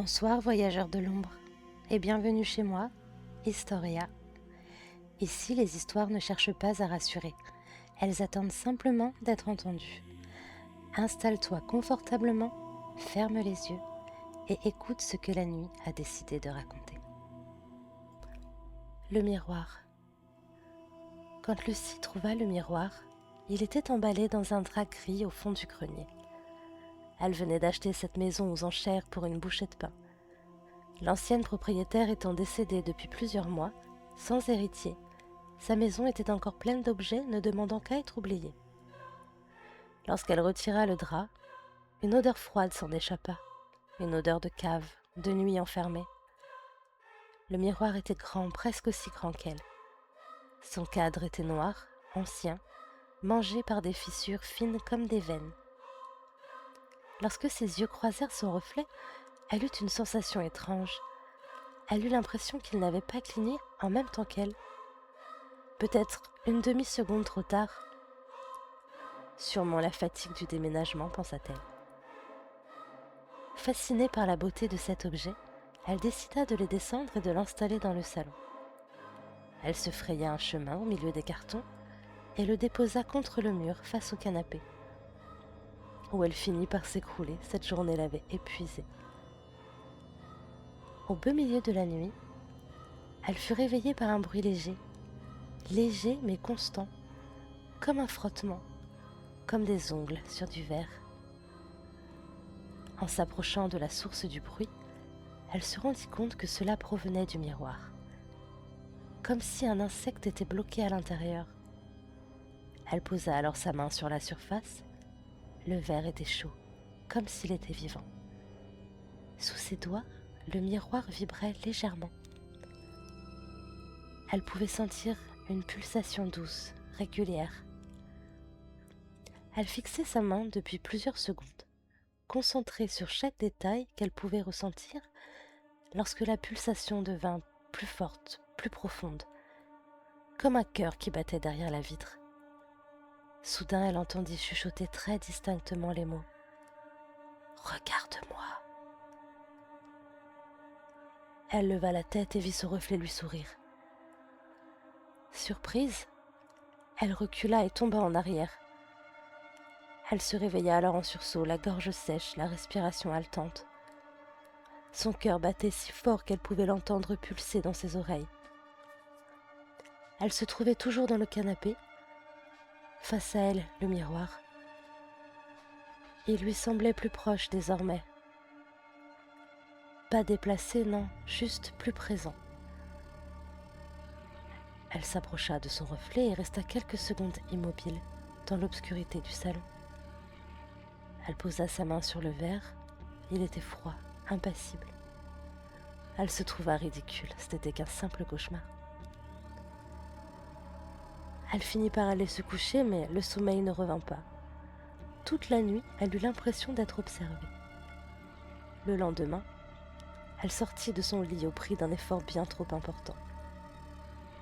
Bonsoir voyageurs de l'ombre et bienvenue chez moi, Historia. Ici, les histoires ne cherchent pas à rassurer, elles attendent simplement d'être entendues. Installe-toi confortablement, ferme les yeux et écoute ce que la nuit a décidé de raconter. Le miroir. Quand Lucie trouva le miroir, il était emballé dans un drap gris au fond du grenier. Elle venait d'acheter cette maison aux enchères pour une bouchée de pain. L'ancienne propriétaire étant décédée depuis plusieurs mois, sans héritier, sa maison était encore pleine d'objets ne demandant qu'à être oubliés. Lorsqu'elle retira le drap, une odeur froide s'en échappa, une odeur de cave, de nuit enfermée. Le miroir était grand, presque aussi grand qu'elle. Son cadre était noir, ancien, mangé par des fissures fines comme des veines. Lorsque ses yeux croisèrent son reflet, elle eut une sensation étrange. Elle eut l'impression qu'il n'avait pas cligné en même temps qu'elle. Peut-être une demi-seconde trop tard. Sûrement la fatigue du déménagement, pensa-t-elle. Fascinée par la beauté de cet objet, elle décida de le descendre et de l'installer dans le salon. Elle se fraya un chemin au milieu des cartons et le déposa contre le mur face au canapé, où elle finit par s'écrouler. Cette journée l'avait épuisée. Au beau milieu de la nuit, elle fut réveillée par un bruit léger mais constant, comme un frottement, comme des ongles sur du verre. En s'approchant de la source du bruit, elle se rendit compte que cela provenait du miroir, comme si un insecte était bloqué à l'intérieur. Elle posa alors sa main sur la surface. Le verre était chaud, comme s'il était vivant. Sous ses doigts, le miroir vibrait légèrement. Elle pouvait sentir une pulsation douce, régulière. Elle fixait sa main depuis plusieurs secondes, concentrée sur chaque détail qu'elle pouvait ressentir lorsque la pulsation devint plus forte, plus profonde, comme un cœur qui battait derrière la vitre. Soudain, elle entendit chuchoter très distinctement les mots « Regarde-moi ». Elle leva la tête et vit son reflet lui sourire. Surprise, elle recula et tomba en arrière. Elle se réveilla alors en sursaut, la gorge sèche, la respiration haletante. Son cœur battait si fort qu'elle pouvait l'entendre pulser dans ses oreilles. Elle se trouvait toujours dans le canapé. Face à elle, le miroir. Il lui semblait plus proche désormais. Pas déplacé, non, juste plus présent. Elle s'approcha de son reflet et resta quelques secondes immobile dans l'obscurité du salon. Elle posa sa main sur le verre. Il était froid, impassible. Elle se trouva ridicule, ce n'était qu'un simple cauchemar. Elle finit par aller se coucher, mais le sommeil ne revint pas. Toute la nuit, elle eut l'impression d'être observée. Le lendemain, elle sortit de son lit au prix d'un effort bien trop important.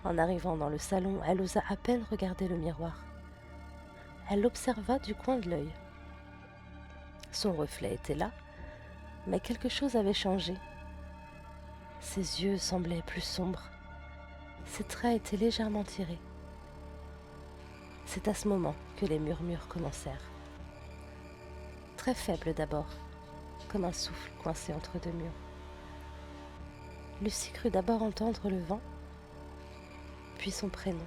En arrivant dans le salon, elle osa à peine regarder le miroir. Elle l'observa du coin de l'œil. Son reflet était là, mais quelque chose avait changé. Ses yeux semblaient plus sombres. Ses traits étaient légèrement tirés. C'est à ce moment que les murmures commencèrent. Très faibles d'abord, comme un souffle coincé entre deux murs. Lucie crut d'abord entendre le vent, puis son prénom.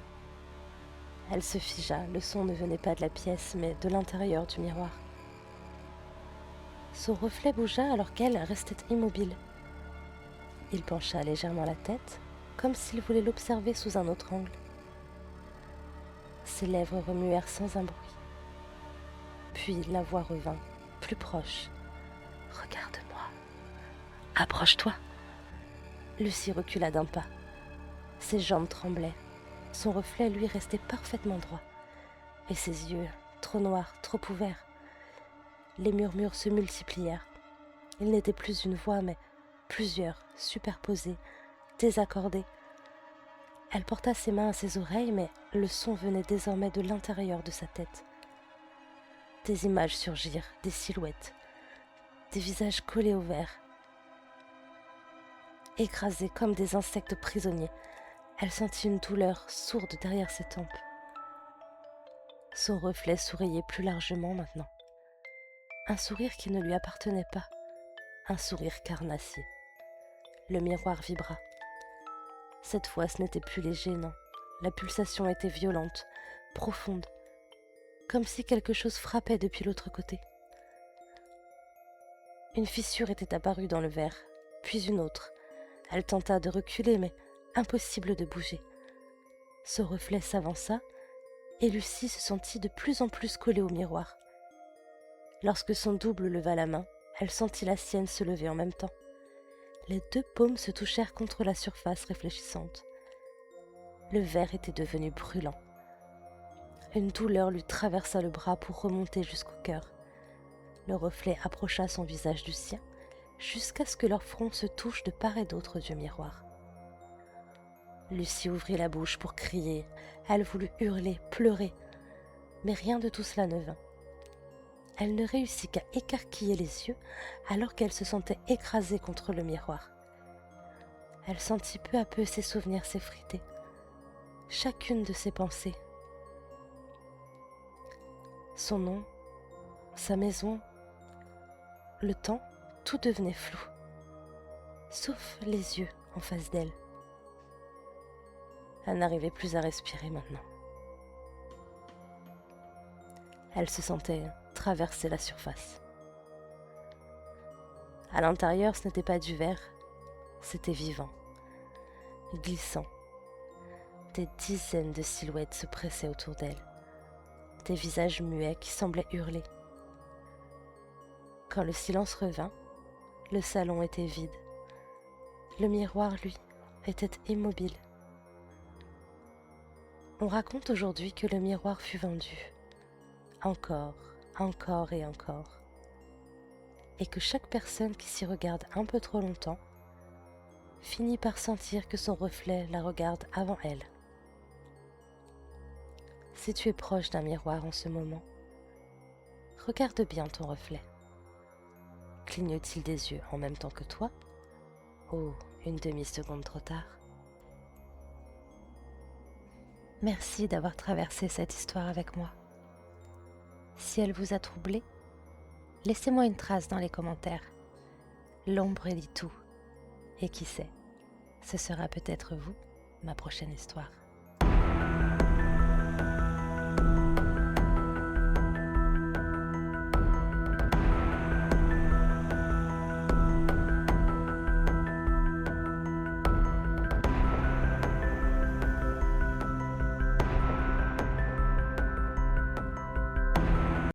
Elle se figea, le son ne venait pas de la pièce, mais de l'intérieur du miroir. Son reflet bougea alors qu'elle restait immobile. Il pencha légèrement la tête, comme s'il voulait l'observer sous un autre angle. Ses lèvres remuèrent sans un bruit. Puis la voix revint, plus proche. « Regarde-moi. Approche-toi. » Lucie recula d'un pas. Ses jambes tremblaient. Son reflet, lui, restait parfaitement droit. Et ses yeux, trop noirs, trop ouverts. Les murmures se multiplièrent. Il n'était plus une voix, mais plusieurs, superposées, désaccordées. Elle porta ses mains à ses oreilles, mais le son venait désormais de l'intérieur de sa tête. Des images surgirent, des silhouettes, des visages collés au verre. écrasées comme des insectes prisonniers. Elle sentit une douleur sourde derrière ses tempes. Son reflet souriait plus largement maintenant. Un sourire qui ne lui appartenait pas, un sourire carnassier. Le miroir vibra. Cette fois, ce n'était plus léger, non. La pulsation était violente, profonde, comme si quelque chose frappait depuis l'autre côté. Une fissure était apparue dans le verre, puis une autre. Elle tenta de reculer, mais impossible de bouger. Ce reflet s'avança, et Lucie se sentit de plus en plus collée au miroir. Lorsque son double leva la main, elle sentit la sienne se lever en même temps. Les deux paumes se touchèrent contre la surface réfléchissante. Le verre était devenu brûlant. Une douleur lui traversa le bras pour remonter jusqu'au cœur. Le reflet approcha son visage du sien, jusqu'à ce que leurs fronts se touchent de part et d'autre du miroir. Lucie ouvrit la bouche pour crier. Elle voulut hurler, pleurer, mais rien de tout cela ne vint. Elle ne réussit qu'à écarquiller les yeux alors qu'elle se sentait écrasée contre le miroir. Elle sentit peu à peu ses souvenirs s'effriter, chacune de ses pensées. Son nom, sa maison, le temps, tout devenait flou, sauf les yeux en face d'elle. Elle n'arrivait plus à respirer maintenant. Elle se sentait traverser la surface. À l'intérieur, ce n'était pas du verre, c'était vivant, glissant. Des dizaines de silhouettes se pressaient autour d'elle, des visages muets qui semblaient hurler. Quand le silence revint, le salon était vide. Le miroir, lui, était immobile. On raconte aujourd'hui que le miroir fut vendu, encore, encore et encore, et que chaque personne qui s'y regarde un peu trop longtemps finit par sentir que son reflet la regarde avant elle. Si tu es proche d'un miroir en ce moment, regarde bien ton reflet. Clignote-t-il des yeux en même temps que toi? Oh, une demi-seconde trop tard. Merci d'avoir traversé cette histoire avec moi. Si elle vous a troublé, laissez-moi une trace dans les commentaires. L'ombre lit tout. Et qui sait, ce sera peut-être vous, ma prochaine histoire.